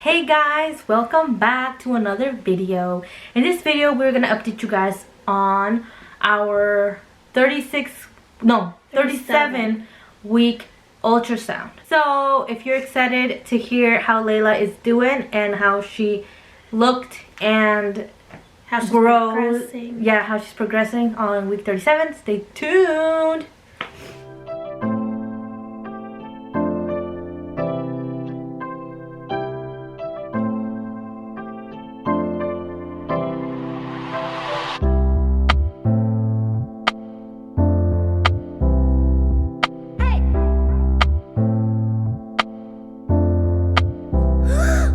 Hey guys, welcome back to another video. In this video we're gonna update you guys on our 37 week ultrasound. So if you're excited to hear how Layla is doing and how she looked and how she's progressing, how she's progressing on week 37, stay tuned.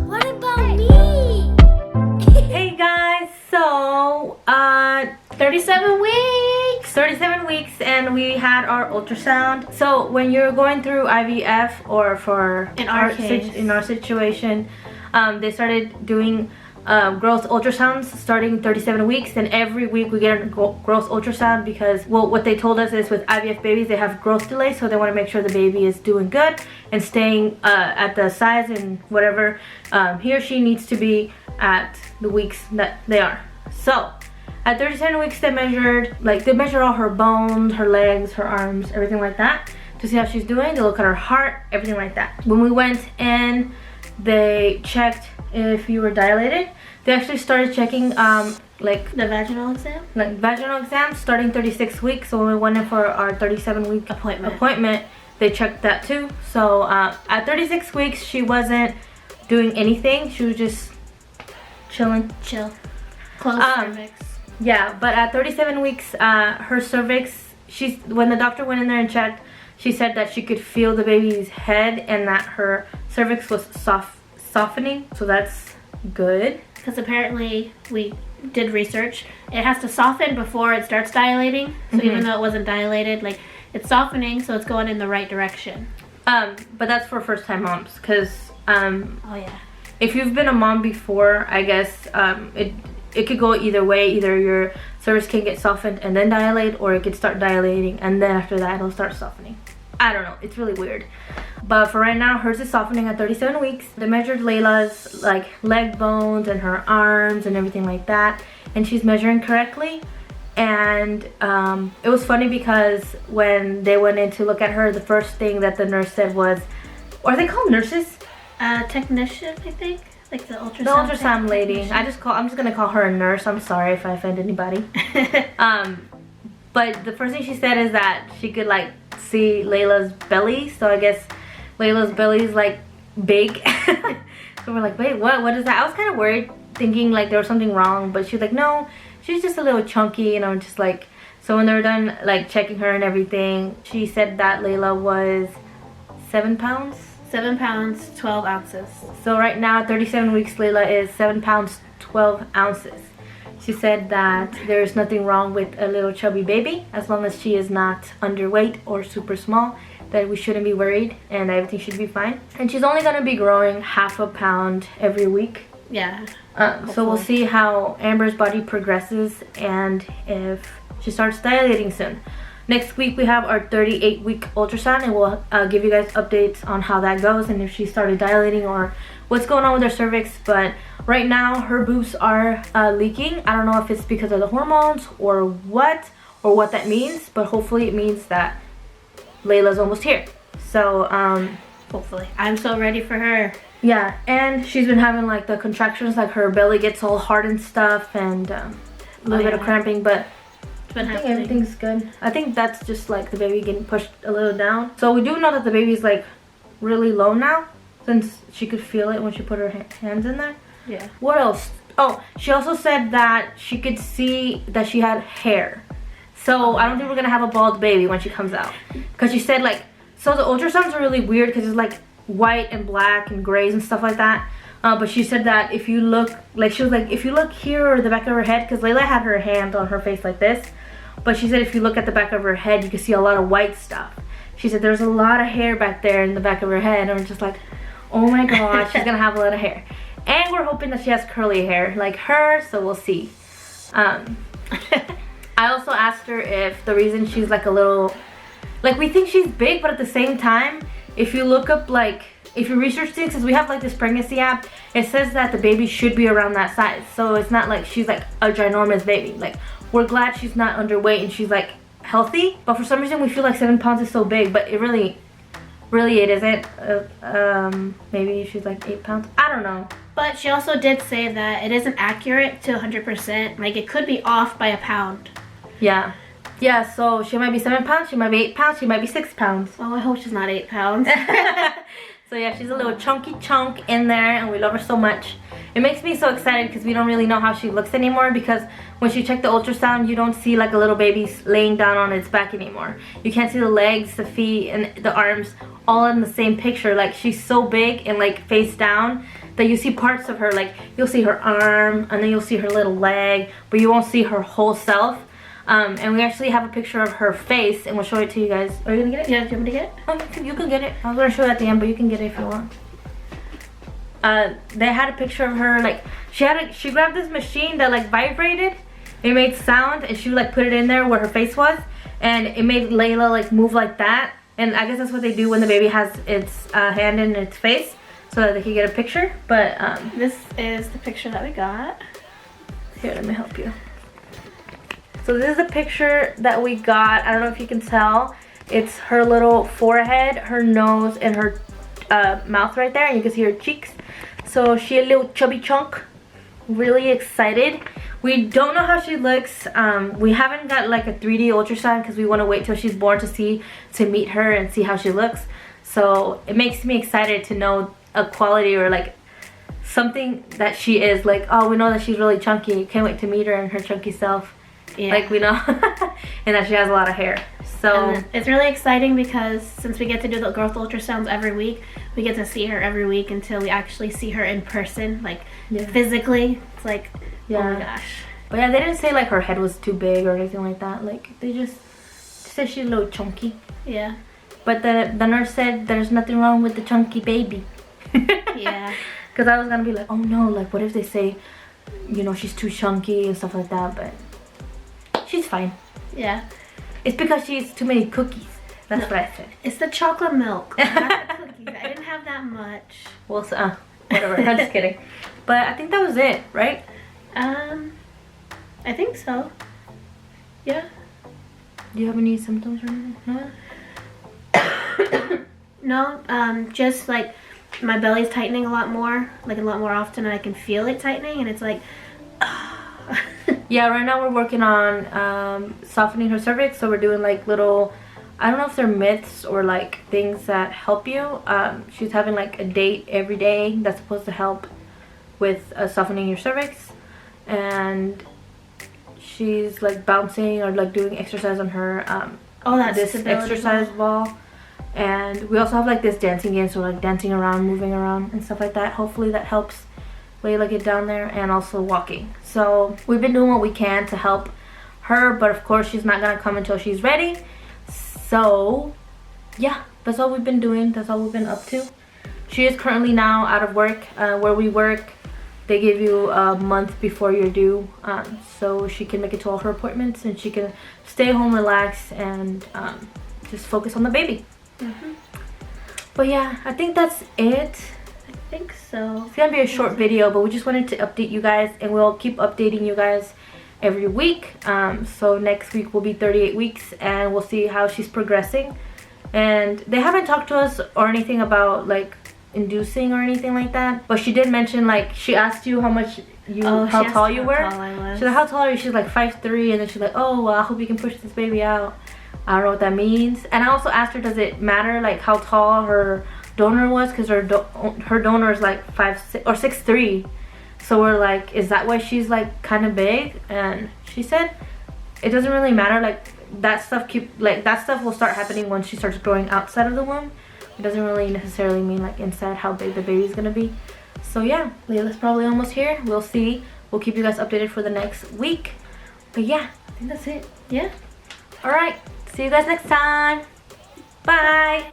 What about me? Hey guys, so 37 weeks. 37 weeks and we had our ultrasound. So when you're going through IVF, or for In our case. in our situation, they started doing growth ultrasounds starting 37 weeks, and every week we get a growth ultrasound because, well, what they told us is with IVF babies they have growth delay, so they want to make sure the baby is doing good and staying at the size and whatever he or she needs to be at the weeks that they are. So at 37 weeks they measure all her bones, her legs, her arms, everything like that, to see how she's doing. They look at her heart, everything like that. When we went in, they checked if you were dilated. They actually started checking like The vaginal exam? vaginal exams starting 36 weeks. So when we went in for our 37 week appointment, they checked that too. So at 36 weeks she wasn't doing anything. She was just chilling. Chill. Closed cervix. Yeah, but at 37 weeks, her cervix, when the doctor went in there and checked, she said that she could feel the baby's head and that her cervix was softening, so that's good. Because apparently we did research. It has to soften before it starts dilating. So even though it wasn't dilated, like, it's softening, so it's going in the right direction. But that's for first time moms, because Oh yeah. if you've been a mom before, I guess it could go either way. Either your cervix can get softened and then dilate, or it could start dilating and then after that it'll start softening. I don't know, it's really weird. But for right now, hers is softening at 37 weeks. They measured Layla's like leg bones and her arms and everything like that, and she's measuring correctly. And it was funny because when they went in to look at her, the first thing that the nurse said was, are they called nurses? Technician, I think. Like the ultrasound. The ultrasound lady. I'm just gonna call her a nurse. I'm sorry if I offend anybody. But the first thing she said is that she could like see Layla's belly. So I guess Layla's belly is like big. So we're like, wait, what is that? I was kind of worried, thinking like there was something wrong, but she's like, no, she's just a little chunky. And I'm just like, so when they were done like checking her and everything, she said that Layla was 7 pounds. 7 pounds, 12 ounces. So right now at 37 weeks, Layla is 7 pounds, 12 ounces. She said that there's nothing wrong with a little chubby baby, as long as she is not underweight or super small, that we shouldn't be worried and everything should be fine. And she's only gonna be growing half a pound every week. Yeah. So we'll see how Amber's body progresses and if she starts dilating soon. Next week we have our 38-week ultrasound, and we'll give you guys updates on how that goes and if she started dilating or what's going on with her cervix. But right now her boobs are leaking. I don't know if it's because of the hormones or what that means, but hopefully it means that Layla's almost here. So Hopefully. I'm so ready for her. yeah, and she's been having like the contractions, like her belly gets all hard and stuff, and a little bit of cramping, but I think everything's good. I think that's just like the baby getting pushed a little down. So we do know that the baby's like really low now, since she could feel it when she put her hands in there. Yeah. What else? Oh, she also said that she could see that she had hair. So I don't think we're gonna have a bald baby when she comes out, because she said like, so the ultrasounds are really weird because it's like white and black and grays and stuff like that. But she said that if you look, like she was like, if you look here or the back of her head, because Layla had her hand on her face like this, but she said if you look at the back of her head, you can see a lot of white stuff. She said there's a lot of hair back there in the back of her head, and we're just like, oh my god, she's gonna have a lot of hair. And we're hoping that she has curly hair like her, so we'll see. I also asked her if the reason she's like a little, like, we think she's big, but at the same time if you look up like, if you research things, because we have like this pregnancy app, it says that the baby should be around that size. So it's not like she's like a ginormous baby. Like, we're glad she's not underweight and she's like healthy, but for some reason we feel like 7 pounds is so big, but it really it isn't. Maybe she's like 8 pounds, I don't know. But she also did say that it isn't accurate to 100%. Like, it could be off by a pound. Yeah, so she might be 7 pounds, she might be 8 pounds, she might be 6 pounds. Oh, I hope she's not 8 pounds. So yeah, she's a little chunky chunk in there, and we love her so much. It makes me so excited because we don't really know how she looks anymore, because when she checked the ultrasound, you don't see like a little baby laying down on its back anymore. You can't see the legs, the feet, and the arms all in the same picture. Like, she's so big and like face down that you see parts of her. Like, you'll see her arm, and then you'll see her little leg, but you won't see her whole self. And we actually have a picture of her face, and we'll show it to you guys. Are you gonna get it? Yeah, do you want me to get it? Oh, you can get it. I was gonna show it at the end, but you can get it if you want. They had a picture of her, like, she grabbed this machine that like vibrated. It made sound, and she like put it in there where her face was, and it made Layla like move like that. And I guess that's what they do when the baby has its hand in its face, so that they can get a picture. But this is the picture that we got. Here, let me help you. So this is a picture that we got. I don't know if you can tell. It's her little forehead, her nose, and her mouth right there, and you can see her cheeks. So she a little chubby chunk. Really excited. We don't know how she looks. We haven't got like a 3D ultrasound because we want to wait till she's born to meet her and see how she looks. So it makes me excited to know a quality or like something that she is. Like, oh, we know that she's really chunky. Can't wait to meet her and her chunky self. Yeah. Like, we know. And that she has a lot of hair. So it's really exciting because since we get to do the growth ultrasounds every week, we get to see her every week until we actually see her in person, like physically. It's like, oh my gosh. But yeah, they didn't say like her head was too big or anything like that. Like, they just said she's a little chunky. Yeah. But the nurse said there's nothing wrong with the chunky baby. Yeah. Because I was gonna be like, oh no, like what if they say, you know, she's too chunky and stuff like that, but she's fine. Yeah. It's because she eats too many cookies. That's what I said. It's the chocolate milk, not the cookies. I didn't have that much. Well, whatever. I'm just kidding. But I think that was it, right? I think so. Yeah. Do you have any symptoms or anything? No? No, just like my belly's tightening a lot more often, and I can feel it tightening, and it's like, yeah, right now we're working on softening her cervix, so we're doing like little, I don't know if they're myths or like things that help you. She's having like a date every day that's supposed to help with softening your cervix, and she's like bouncing or like doing exercise on her this exercise ball. And we also have like this dancing game, so like dancing around, moving around and stuff like that. Hopefully that helps Layla get down there, and also walking. So we've been doing what we can to help her, but of course she's not gonna come until she's ready. So yeah, that's all we've been doing. That's all we've been up to. She is currently now out of work. Where we work, they give you a month before you're due, so she can make it to all her appointments, and she can stay home, relax, and just focus on the baby. But yeah, I think that's it. I think so. It's gonna be a short video, but we just wanted to update you guys, and we'll keep updating you guys every week. So next week will be 38 weeks, and we'll see how she's progressing. And they haven't talked to us or anything about like inducing or anything like that, but she did mention, like, she asked you how much how tall you were. She's like, how tall are you? She's like 5'3", and then she's like, oh well, I hope you can push this baby out. I don't know what that means. And I also asked her, does it matter like how tall her donor was, because her donor is like 5'6" or 6'3", so we're like, is that why she's like kind of big? And she said it doesn't really matter. Like, that stuff will start happening once she starts growing outside of the womb. It doesn't really necessarily mean like inside how big the baby's gonna be. So yeah, Layla's probably almost here. We'll see. We'll keep you guys updated for the next week. But yeah, I think that's it. Yeah. All right, see you guys next time. Bye.